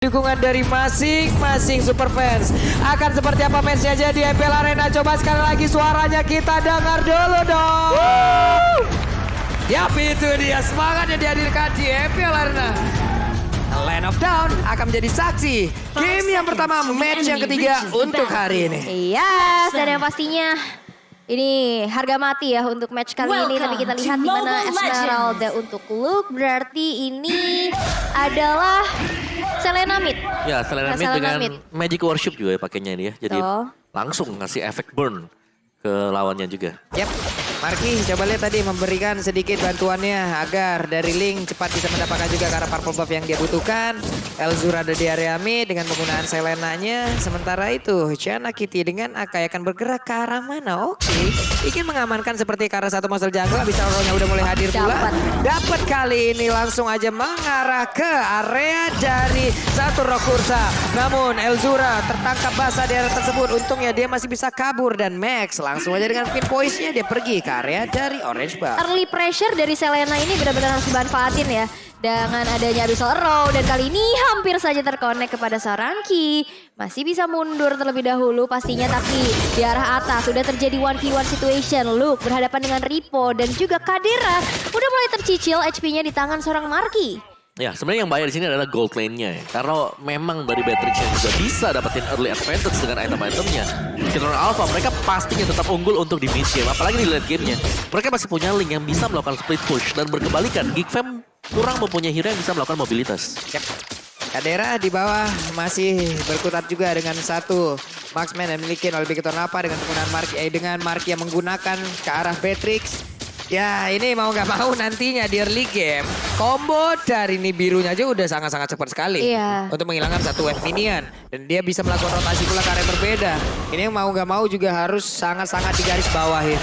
Dukungan dari masing-masing super fans. Akan seperti apa matchnya aja di MPL Arena. Coba sekali lagi suaranya kita dengar dulu dong. Yap, itu dia semangatnya dihadirkan di MPL Arena. Land of Down akan menjadi saksi game yang pertama, match yang ketiga untuk hari ini. Iya, dan yang pastinya ini harga mati ya untuk match kali ini. Tapi kita lihat di mana Esmeralda untuk Luke. Berarti ini adalah Selena Mid. Ya, Selena Mid dengan Magic Worship juga ya pakainya ini ya. Jadi langsung ngasih efek burn ke lawannya juga. Yap, Marky coba lihat tadi memberikan sedikit bantuannya agar dari Link cepat bisa mendapatkan juga ke arah purple buff yang dia butuhkan. Elzura ada di area mid dengan penggunaan Selenanya. Sementara itu, Chana Kitty dengan Akai akan bergerak ke arah mana? Oke, ingin mengamankan seperti ke arah satu monster jungle. Bisa rollnya udah mulai hadir pula. Dapat kali ini langsung aja mengarah ke area dari satu Rokursa. Namun Elzura tertangkap basah di area tersebut. Untungnya dia masih bisa kabur dan Max langsung aja dengan pin poise-nya dia pergi ke area dari orange buff. Early pressure dari Selena ini benar-benar harus dimanfaatin ya. Dengan adanya Abyssal Arrow dan kali ini hampir saja terkonek kepada Saranki. Masih bisa mundur terlebih dahulu pastinya, tapi di arah atas sudah terjadi 1v1 situation. Luke berhadapan dengan Ripo dan juga Kadera udah mulai tercicil HP-nya di tangan seorang Marky. Ya, sebenarnya yang bahaya di sini adalah gold lane-nya ya. Karena memang dari Beatrix yang juga bisa dapetin early advantage dengan item-itemnya. Keturunan Alpha mereka pastinya tetap unggul untuk di mid game, apalagi di late game-nya. Mereka masih punya Link yang bisa melakukan split push dan berkebalikan. Geek Fam kurang mempunyai hero yang bisa melakukan mobilitas. Yep. Kadera di bawah masih berkutat juga dengan satu marksman yang dimiliki oleh Keturunan Alpha dengan penggunaan Marky yang menggunakan ke arah Beatrix. Ya, ini mau nggak mau nantinya di early game, combo dari ini birunya aja udah sangat-sangat cepat sekali. Iya. Untuk menghilangkan satu wave minion. Dan dia bisa melakukan rotasi pula ke area berbeda. Ini yang mau nggak mau juga harus sangat-sangat digaris bawahin.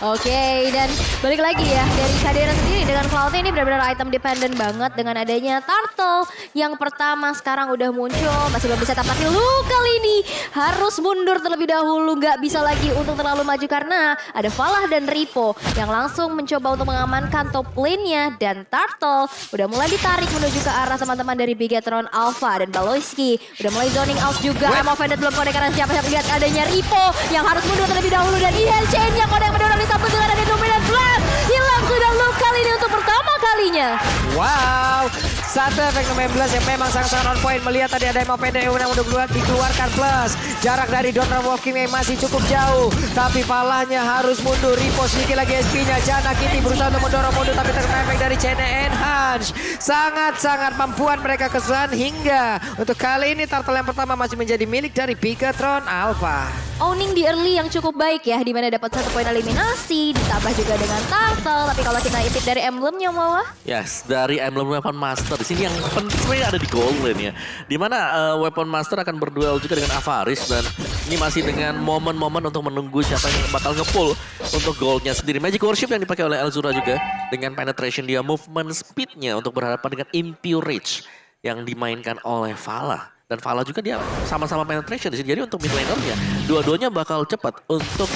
Oke, dan balik lagi ya dari Kadera sendiri dengan Cloud ini benar-benar item dependent banget dengan adanya Turtle yang pertama sekarang udah muncul, masih belum bisa tampaknya Luke kali ini harus mundur terlebih dahulu, nggak bisa lagi untuk terlalu maju karena ada Falah dan Ripo yang langsung mencoba untuk mengamankan top lane-nya dan Turtle udah mulai ditarik menuju ke arah teman-teman dari Bigatron Alpha dan Baloyski udah mulai zoning out juga. Emo Vended belum connect karena siapa-siapa lihat adanya Ripo yang harus mundur terlebih dahulu dan IL chain-nya connect mendorong satu dengan ada Dominant Blast. Hilang sudah Luke kali ini untuk pertama kalinya. Wow, satu efek 19 yang memang sangat-sangat on point. Melihat tadi ada Emo Pendek yang udah dikeluarkan plus. Jarak dari Donald Walking yang masih cukup jauh. Tapi palanya harus mundur. Ripo sedikit lagi SP-nya. Chana Kitty berusaha untuk mendorong mundur tapi terkena efek dari Chain Enhance. Sangat-sangat mampuan mereka kesusahan hingga untuk kali ini Turtle yang pertama masih menjadi milik dari Bigatron Alpha. Owning di early yang cukup baik ya, dimana dapat 1 poin eliminasi, ditambah juga dengan Turtle. Tapi kalau kita intip dari emblemnya Mawa? Yes, dari emblem Weapon Master. Di sini yang penting sebenarnya ada di gold lane ya. Dimana Weapon Master akan berduel juga dengan Avaris dan ini masih dengan momen-momen untuk menunggu siapa yang bakal nge-pull untuk goldnya sendiri. Magic Worship yang dipakai oleh Elzura juga dengan penetration dia, movement speednya untuk berhadapan dengan Impure Rage yang dimainkan oleh Falah. Dan Falah juga dia sama-sama penetration di sini. Jadi untuk mid laner-nya, dua-duanya bakal cepat untuk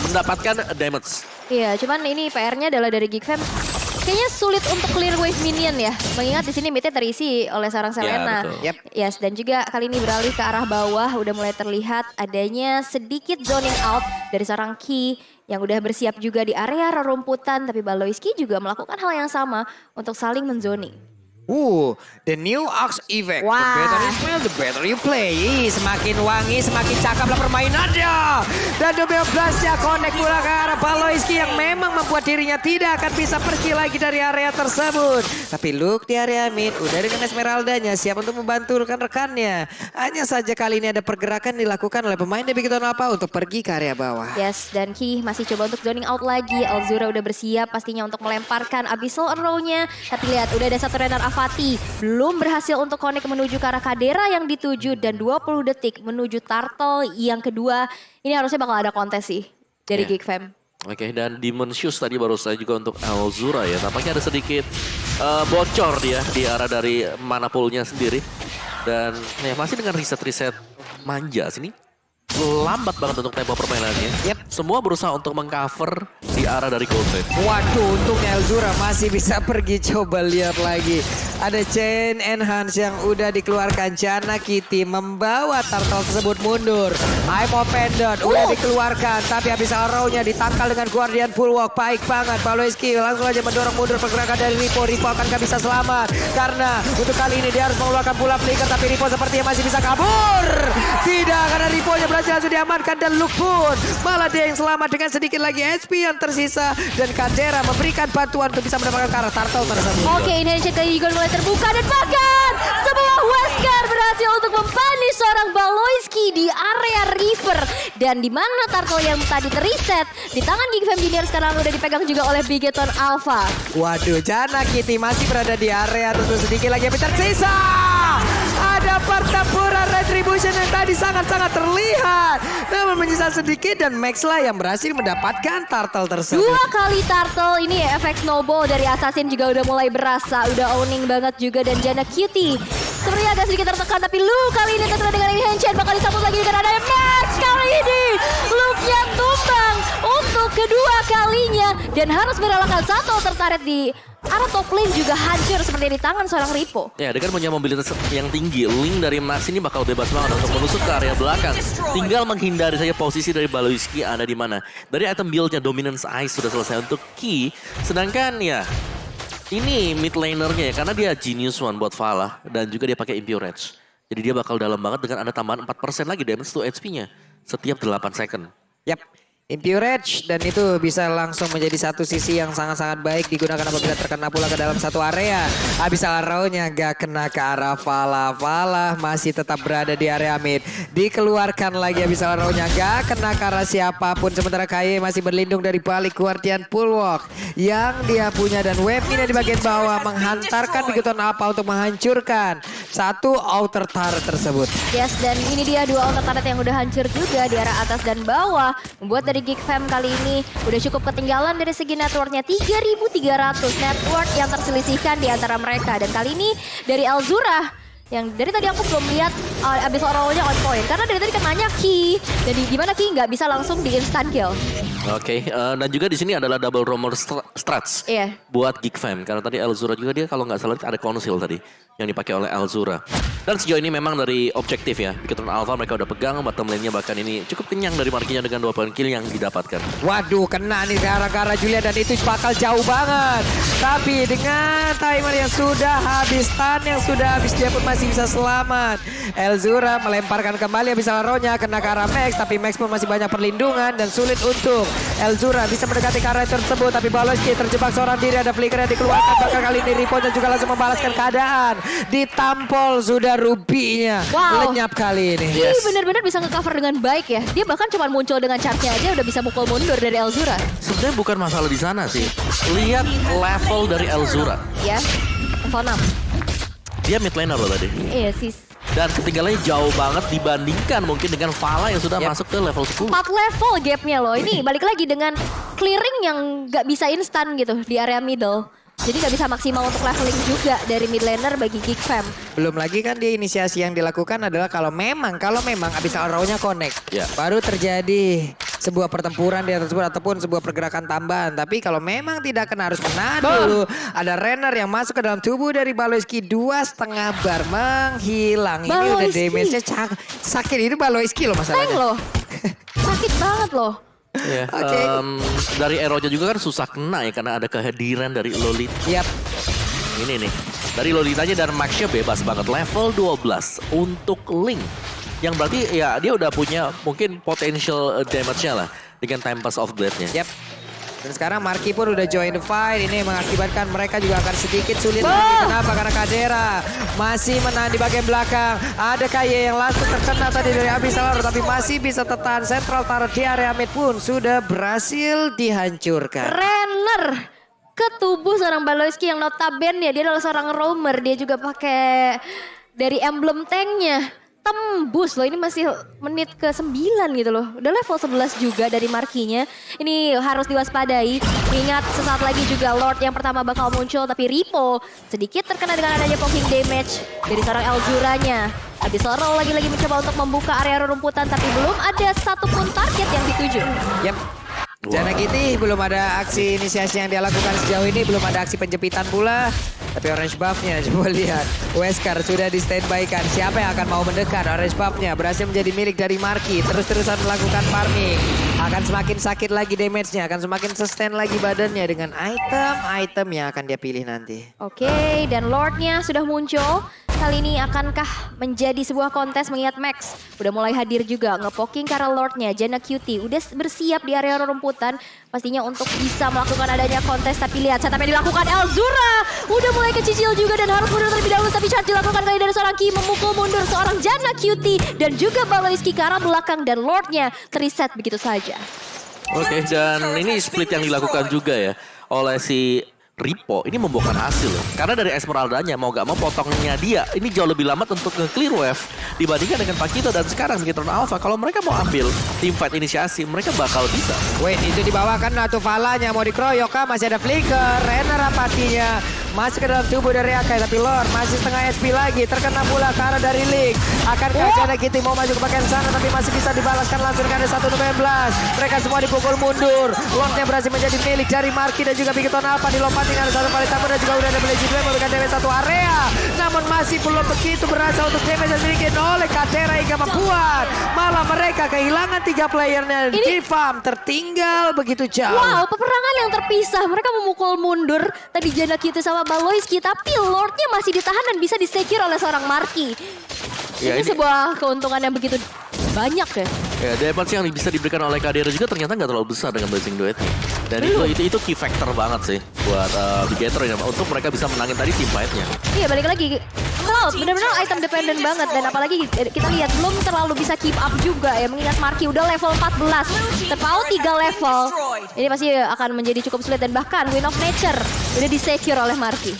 mendapatkan damage. Iya, cuman ini PR-nya adalah dari Geek Fam. Kayaknya sulit untuk clear wave minion ya. Mengingat di sini midnya terisi oleh seorang Selena. Ya, Yes, dan juga kali ini beralih ke arah bawah. Udah mulai terlihat adanya sedikit zoning out dari seorang Ki yang udah bersiap juga di area rerumputan. Tapi Baloyski juga melakukan hal yang sama untuk saling menzoning. The new Ox Effect. Wah. The better you smell, the better you play. Semakin wangi, semakin cakep lah permainannya. Dan double blast-nya connect pula ke arah Baloyski yang memang membuat dirinya tidak akan bisa pergi lagi dari area tersebut. Tapi Luke di area mid udah dengan Esmeraldanya siap untuk membantu rekan-rekannya. Hanya saja kali ini ada pergerakan dilakukan oleh pemain dari Bigatron Alpha untuk pergi ke area bawah. Yes, dan Ki masih coba untuk zoning out lagi. Elzura udah bersiap pastinya untuk melemparkan Abyssal Arrow-nya. Tapi lihat, udah ada satu Renar Avati. Belum berhasil untuk connect menuju ke arah Kadera yang dituju. Dan 20 detik menuju Turtle yang kedua. Ini harusnya bakal ada kontes sih dari Geek Fam. Oke, dan Demon Shoes tadi baru saya juga untuk Elzura ya. Tampaknya ada sedikit bocor dia di arah dari mana poolnya sendiri. Dan ya masih dengan riset-riset manja sini. lambat banget untuk tempo permainannya. Semua berusaha untuk mengcover di arah dari gold lane. Waduh, untungnya Elzura masih bisa pergi. Coba lihat lagi. Ada chain enhance yang udah dikeluarkan. Jana Kitty membawa turtle tersebut mundur. I'm open dot udah dikeluarkan. Tapi habis arrow-nya ditangkal dengan Guardian Full Walk. Baik banget. Baloiski langsung aja mendorong mundur pergerakan dari Ripo. Ripo akan gak bisa selamat. Karena untuk kali ini dia harus mengeluarkan pula flicker. Tapi Ripo sepertinya masih bisa kabur. Tidak, karena Ripo-nya berhasil langsung diamankan. Dan Luke pun malah dia yang selamat dengan sedikit lagi HP yang tersisa. Dan Kadera memberikan bantuan untuk bisa mendapatkan ke arah turtle tersebut. Oke, initiative kali juga mulai terbuka dan bahkan sebuah Wesker berhasil untuk mempunish seorang Baloiski di area River. Dan di mana turtle yang tadi teriset di tangan Geek Fam Junior sekarang udah dipegang juga oleh Bigeton Alpha. Waduh, Jana Kitty masih berada di area tentu sedikit lagi yang tersisa. Ada pertempuran retribution yang tadi sangat-sangat terlihat. Namun menyisa sedikit dan Max lah yang berhasil mendapatkan turtle tersebut. 2 kali turtle, ini efek snowball dari Assassin juga udah mulai berasa. Udah owning banget juga dan Jana Kitty sebenarnya agak sedikit tertekan. Tapi Luke kali ini terkena dengan handshake bakal disambut lagi dengan adanya Max. Kali ini Luke yang tumbang untuk kedua kalinya. Dan harus merelakan satu tertarik di arah top lane juga hancur seperti di tangan seorang Ripo. Ya, dengan punya mobilitas yang tinggi, Link dari Max ini bakal bebas banget untuk menusuk ke area belakang. Tinggal menghindari saja posisi dari Baloiski ada di mana. Dari item build-nya Dominance Ice sudah selesai untuk Ki. Sedangkan ya, ini mid laner-nya ya, karena dia Genius One buat Valah. Dan juga dia pakai Impure Edge. Jadi dia bakal dalam banget dengan ada tambahan 4% lagi damage to HP-nya. Setiap 8 second. Yap. Impure Edge dan itu bisa langsung menjadi satu sisi yang sangat-sangat baik digunakan apabila terkena pula ke dalam satu area. Habis arrow-nya gak kena ke arah Valah. Valah masih tetap berada di area mid. Dikeluarkan lagi habis arrow-nya gak kena ke arah siapapun. Sementara Kaye masih berlindung dari balik Guardian Full Walk yang dia punya. Dan Webina di bagian bawah menghantarkan Bigoton Alpha untuk menghancurkan satu outer turret tersebut. Yes, dan ini dia 2 outer turret yang udah hancur juga di arah atas dan bawah. Membuat dari Geek Fam kali ini udah cukup ketinggalan dari segi networknya. 3.300 network yang terselisihkan di antara mereka. Dan kali ini dari Elzura yang dari tadi aku belum lihat abis orangnya on point. Karena dari tadi kenanya Ki. Dan gimana Ki nggak bisa langsung di instant kill. Oke, dan juga di sini adalah double roamer strats buat Geek Fam. Karena tadi Elzura juga dia kalau nggak salah ada konsil tadi yang dipakai oleh Elzura. Dan sejauh ini memang dari objektif ya, Bigoton Alpha mereka udah pegang bottom lane-nya, bahkan ini cukup kenyang dari markinya dengan 2 poin kill yang didapatkan. Waduh, kena nih gara-gara Julia dan itu bakal jauh banget. Tapi dengan timer yang sudah habis, stun yang sudah habis, dia pun masih bisa selamat. Elzura melemparkan kembali habis arrow-nya kena ke arah Max, tapi Max pun masih banyak perlindungan dan sulit untuk Elzura bisa mendekati ke arah tersebut. Tapi Baloiski terjebak seorang diri, ada flicker yang dikeluarkan. Bahkan kali ini Ripo juga langsung membalaskan keadaan. Ditampol sudah Ruby-nya. Lenyap kali ini. Ini benar-benar bisa nge-cover dengan baik ya. Dia bahkan cuma muncul dengan charge-nya aja udah bisa mukul mundur dari Elzura. Sebenarnya bukan masalah di sana sih. Lihat level dari Elzura. Ya, level 6. Dia mid laner loh tadi. Iya sih. Dan ketinggalannya jauh banget dibandingkan mungkin dengan Valah yang sudah masuk ke level 10. 4 level gapnya loh. Ini balik lagi dengan clearing yang gak bisa instan gitu di area middle. Jadi gak bisa maksimal untuk leveling juga dari mid laner bagi Geek Fam. Belum lagi kan dia inisiasi yang dilakukan adalah kalau memang abis arrow-nya connect. Baru terjadi sebuah pertempuran di atas tersebut ataupun sebuah pergerakan tambahan. Tapi kalau memang tidak kena harus menahan dulu. Ada Renner yang masuk ke dalam tubuh dari Baloiski. 2,5 bar menghilang. Ini udah damage-nya sakit. Ini Baloiski loh masalahnya. Tank loh. Sakit banget loh. Yeah. Dari Eroja juga kan susah kena ya karena ada kehadiran dari Lolita. Yap. Ini nih. Dari Lolitanya dan Maxnya bebas banget. Level 12 untuk Link. Yang berarti ya dia udah punya mungkin potential damage-nya lah. Dengan time pass of blade-nya. Yap. Dan sekarang Marky pun udah join the fight. Ini mengakibatkan mereka juga akan sedikit sulit lagi. Kenapa? Karena Kadera masih menahan di bagian belakang. Ada Kaye yang langsung terkena tadi dari Abyssal, tapi masih bisa tertahan. Central turret di area mid pun sudah berhasil dihancurkan. Renner ke tubuh seorang Baloiski yang notabene dia adalah seorang roamer. Dia juga pakai dari emblem tanknya. Tembus loh, ini masih menit ke 9 gitu loh. Udah level 11 juga dari markinya. Ini harus diwaspadai. Ingat sesaat lagi juga Lord yang pertama bakal muncul. Tapi Ripo sedikit terkena dengan adanya poking damage dari seorang Elzuranya. Habis Sorrow lagi-lagi mencoba untuk membuka area rumputan. Tapi belum ada satupun target yang dituju. Yap. Jana Kitty belum ada aksi inisiasi yang dia lakukan sejauh ini. Belum ada aksi penjepitan pula. Tapi orange buff-nya coba lihat. Wesker sudah di standby kan. Siapa yang akan mau mendekat? Orange buff-nya berhasil menjadi milik dari Marky. Terus-terusan melakukan farming. Akan semakin sakit lagi damage-nya. Akan semakin sustain lagi badannya dengan item-item yang akan dia pilih nanti. Oke, dan Lord-nya sudah muncul. Kali ini akankah menjadi sebuah kontes mengingat Max udah mulai hadir juga ngepoking karena Lord-nya. Janna Cutie udah bersiap di area rumputan pastinya untuk bisa melakukan adanya kontes. Tapi lihat setup yang dilakukan Elzura udah mulai kecicil juga dan harus mundur terlebih dahulu. Tapi charge dilakukan kali dari seorang Ki memukul mundur seorang Janna Cutie dan juga Baloiski ke arah belakang dan Lord-nya terreset begitu saja. Oke, dan ini split yang dilakukan juga ya oleh si Ripo. Ini membuahkan hasil loh. Karena dari Esmeraldanya mau gak mau potongnya dia ini jauh lebih lambat untuk nge-clear wave dibandingkan dengan Pakito. Dan sekarang Megatron Alpha kalau mereka mau ambil team fight inisiasi mereka bakal bisa. Wait, itu dibawakan Natu Valanya mau dikeroyok kah? Masih ada flicker. Renner apatinya masih ke dalam tubuh dari Akai. Tapi Lord masih setengah SP lagi. Terkena pula ke arah dari Link. Akankah Janna Cutie mau maju ke bagian sana tapi masih bisa dibalaskan langsung dengan 1-19. Mereka semua dipukul mundur. Lordnya berhasil menjadi milik dari Marky dan juga Megatron Alpha dilompat dengan satu kali tambah dan juga udah ada Blazy Duel memberikan damage satu area. Namun masih belum begitu berasa untuk damage yang dimiliki oleh Kadera hingga membuat malah mereka kehilangan 3 playernya. G-Farm tertinggal begitu jauh. Wow, peperangan yang terpisah. Mereka memukul mundur tadi Janna Cutie sama Baloiski, tapi Lord-nya masih ditahan dan bisa di-secure oleh seorang Marky. Ya, ini sebuah keuntungan yang begitu banyak ya. Ya, damage yang bisa diberikan oleh Kadera juga ternyata nggak terlalu besar dengan Blazing Duetnya. Dan itu key factor banget sih buat Bigetron ya, untuk mereka bisa menangin tadi team fight-nya. Iya, balik lagi. Cloud benar-benar item dependent banget dan apalagi kita lihat belum terlalu bisa keep up juga ya mengingat Marky udah level 14. Terpaut 3 level. Ini pasti akan menjadi cukup sulit dan bahkan Wind of Nature udah di-secure oleh Marky.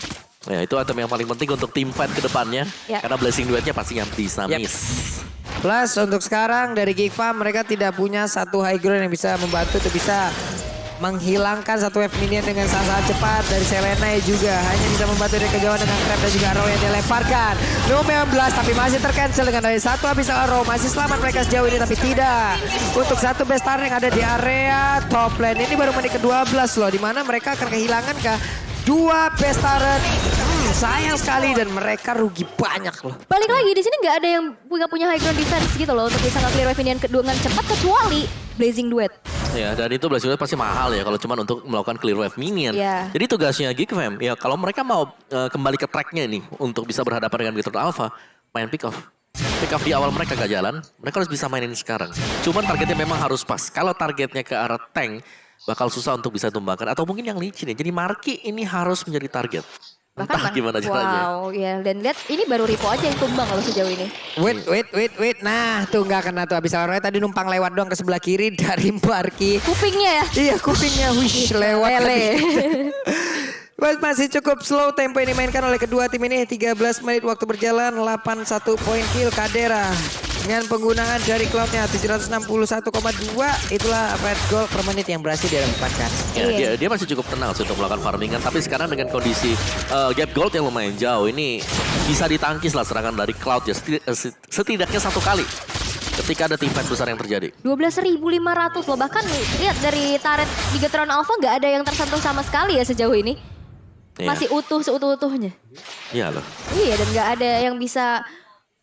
Ya, itu item yang paling penting untuk team fight ke depannya. Ya. Karena Blazing Duetnya pasti yang bisa miss. Plus untuk sekarang dari G-Farm mereka tidak punya satu high ground yang bisa membantu untuk bisa menghilangkan satu wave minion dengan sangat cepat dari Selena juga. Hanya bisa membantu dari kejauhan dengan trap dan juga arrow yang dilemparkan. No 19 tapi masih tercancel dengan dari satu habis arrow. Masih selamat mereka sejauh ini tapi tidak. Untuk satu best star yang ada di area top lane ini baru menit ke-12 loh. Dimana mereka akan kehilangan kah 2 best turret. Sayang sekali dan mereka rugi banyak loh. Balik lagi di sini nggak ada yang punya high ground defense gitu loh untuk bisa nge-clear wave minion dengan cepat kecuali Blazing Duet. Ya, dan itu Blazing Duet pasti mahal ya kalau cuma untuk melakukan clear wave minion. Yeah. Jadi tugasnya G-Fam ya kalau mereka mau kembali ke tracknya nih untuk bisa berhadapan dengan Megatron Alpha, main pick off. Pick off di awal mereka gak jalan, mereka harus bisa mainin sekarang. Cuman targetnya memang harus pas. Kalau targetnya ke arah tank, bakal susah untuk bisa tumbangkan. Atau mungkin yang licin ya. Jadi Marky ini harus menjadi target. Entah gimana caranya. Wow, ya dan lihat ini baru Ripo aja yang tumbang kalau sejauh ini. Wait. Nah, tuh nggak kena tuh. Abis arrow tadi numpang lewat doang ke sebelah kiri dari Marky. Kupingnya ya? Iya, kupingnya wish lewat. Masih cukup slow tempo yang dimainkan oleh kedua tim ini. 13 menit waktu berjalan, 81 poin kill Kadera. Dengan penggunaan dari Cloud-nya 761,2 itulah red gold per menit yang berhasil dia dapatkan. Ya, dia masih cukup tenang sih untuk melakukan farmingan. Tapi sekarang dengan kondisi gap gold yang lumayan jauh ini bisa ditangkis lah serangan dari Cloud ya. Setidaknya satu kali ketika ada tim fight besar yang terjadi. 12.500 loh. Bahkan lihat dari turret Megatron Alpha nggak ada yang tersentuh sama sekali ya sejauh ini. Masih utuh seutuh-utuhnya. Iya loh. Iya dan nggak ada yang bisa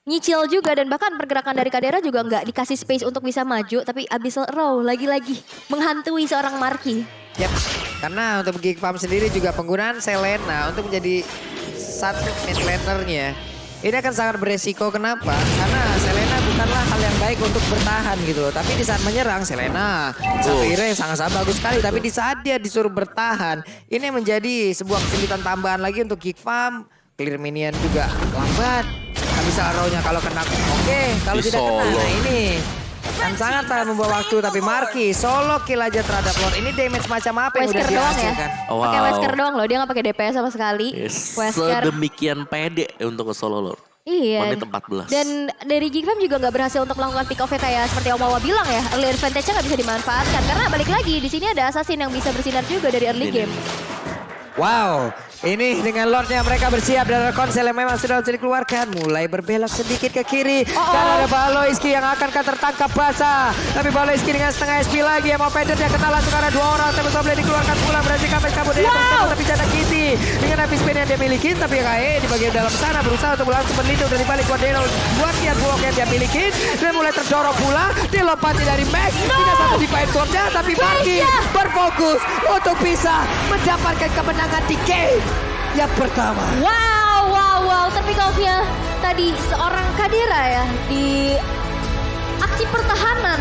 nyicil juga dan bahkan pergerakan dari Kadera juga nggak dikasih space untuk bisa maju tapi Abyssal Row lagi-lagi menghantui seorang Marky. Yap, karena untuk G-Farm sendiri juga penggunaan Selena untuk menjadi satu mid lanernya ini akan sangat beresiko. Kenapa? Karena Selena bukanlah hal yang baik untuk bertahan gitu loh. Tapi di saat menyerang Selena satu hero yang sangat bagus sekali. Tapi di saat dia disuruh bertahan ini menjadi sebuah kesulitan tambahan lagi untuk G-Farm. Clear minion juga lambat. Bisa arrow-nya kalau kena oke, kalau tidak kena nah ini kan sangat membawa waktu. Tapi Marky solo kill aja terhadap Lord. Ini damage macam apa yang udah dihasilkan? Ya? Pakai Wesker doang loh, dia nggak pakai DPS sama sekali. Wesker sedemikian pede untuk solo Lord. Iya. Menit 14. Dan dari G-Fam juga nggak berhasil untuk melakukan pick off-nya kayak seperti Om Wawa bilang ya. Early advantage-nya nggak bisa dimanfaatkan karena balik lagi di sini ada assassin yang bisa bersinar juga dari early game. Wow, Ini dengan Lordnya mereka bersiap dan konsel yang memang sudah dikeluarkan. Mulai berbelok sedikit ke kiri. Dan ada Baloiski yang akan tertangkap basah. Tapi Baloiski dengan setengah SP lagi. Yang mau pendek dia kena langsung karena 2 orang. Tapi boleh dikeluarkan pula. Berarti kamera kabur dari atas. Tapi Jana Kitty dengan habis spin yang dia miliki. Tapi KAE di bagian dalam sana berusaha untuk langsung berlindung dari balik Guardiano. Buat kiat blok yang dia miliki. Dan mulai terdorong pula. Dilompati dari Max. Tidak satu di fight topnya. Tapi Barky berfokus untuk bisa mendapatkan kemenangan di game yang pertama. Wow. Typical-nya tadi seorang Kadira ya di aksi pertahanan.